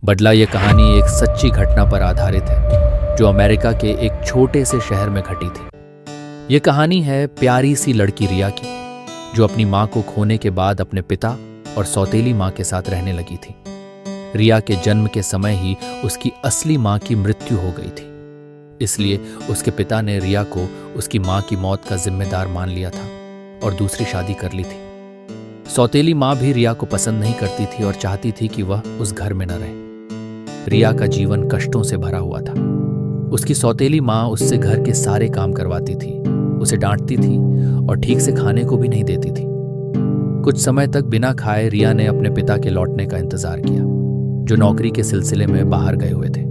बडला ये कहानी एक सच्ची घटना पर आधारित है जो अमेरिका के एक छोटे से शहर में घटी थी। ये कहानी है प्यारी सी लड़की रिया की, जो अपनी माँ को खोने के बाद अपने पिता और सौतेली माँ के साथ रहने लगी थी। रिया के जन्म के समय ही उसकी असली माँ की मृत्यु हो गई थी, इसलिए उसके पिता ने रिया को उसकी माँ की मौत का जिम्मेदार मान लिया था और दूसरी शादी कर ली थी। सौतेली माँ भी रिया को पसंद नहीं करती थी और चाहती थी कि वह उस घर में न रहे। रिया का जीवन कष्टों से भरा हुआ था। उसकी सौतेली माँ उससे घर के सारे काम करवाती थी, उसे डांटती थी और ठीक से खाने को भी नहीं देती थी। कुछ समय तक बिना खाए रिया ने अपने पिता के लौटने का इंतजार किया, जो नौकरी के सिलसिले में बाहर गए हुए थे।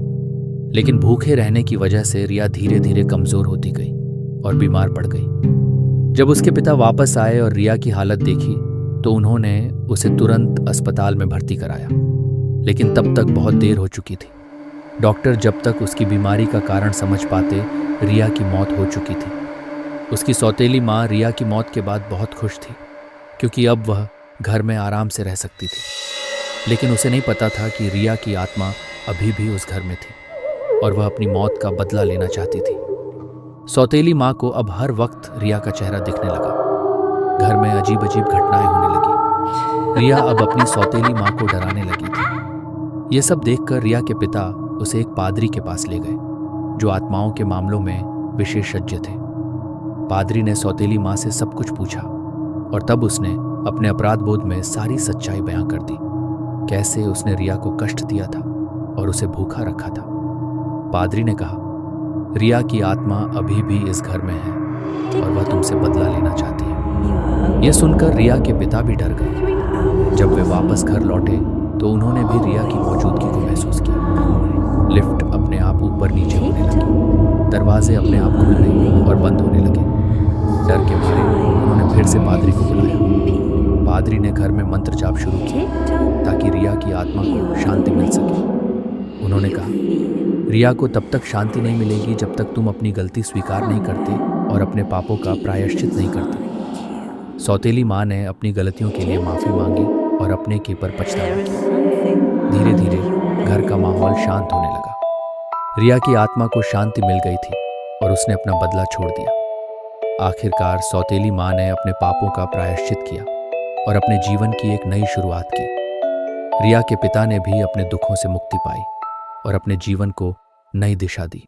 लेकिन भूखे रहने की वजह से रिया धीरे धीरे कमजोर होती गई और बीमार पड़ गई। जब उसके पिता वापस आए और रिया की हालत देखी तो उन्होंने उसे तुरंत अस्पताल में भर्ती कराया, लेकिन तब तक बहुत देर हो चुकी थी। डॉक्टर जब तक उसकी बीमारी का कारण समझ पाते, रिया की मौत हो चुकी थी। उसकी सौतेली माँ रिया की मौत के बाद बहुत खुश थी, क्योंकि अब वह घर में आराम से रह सकती थी। लेकिन उसे नहीं पता था कि रिया की आत्मा अभी भी उस घर में थी और वह अपनी मौत का बदला लेना चाहती थी। सौतेली माँ को अब हर वक्त रिया का चेहरा दिखने लगा। घर में अजीब अजीब घटनाएं होने लगी। रिया अब अपनी सौतेली माँ को डराने लगी थी। ये सब देखकर रिया के पिता उसे एक पादरी के पास ले गए, जो आत्माओं के मामलों में विशेषज्ञ थे। पादरी ने सौतेली माँ से सब कुछ पूछा और तब उसने अपने अपराध बोध में सारी सच्चाई बयां कर दी। कैसे उसने रिया को कष्ट दिया था और उसे भूखा रखा था। पादरी ने कहा, रिया की आत्मा अभी भी इस घर में है और वह तुमसे बदला लेना चाहती है। यह सुनकर रिया के पिता भी डर गए। जब वे वापस घर लौटे तो उन्होंने भी रिया की मौजूदगी को महसूस किया। लिफ्ट अपने आप ऊपर नीचे होने लगी, दरवाजे अपने आप खुलने और बंद होने लगे। डर के मारे उन्होंने फिर से पादरी को बुलाया। पादरी ने घर में मंत्र जाप शुरू किया ताकि रिया की आत्मा को शांति मिल सके। उन्होंने कहा, रिया को तब तक शांति नहीं मिलेगी जब तक तुम अपनी गलती स्वीकार नहीं करते और अपने पापों का प्रायश्चित नहीं करते। सौतेली माँ ने अपनी गलतियों के लिए माफी मांगी और अपने के पर पछतावा किया। धीरे धीरे घर का माहौल शांत होने लगा। रिया की आत्मा को शांति मिल गई थी और उसने अपना बदला छोड़ दिया। आखिरकार सौतेली माँ ने अपने पापों का प्रायश्चित किया और अपने जीवन की एक नई शुरुआत की। रिया के पिता ने भी अपने दुखों से मुक्ति पाई और अपने जीवन को नई दिशा दी।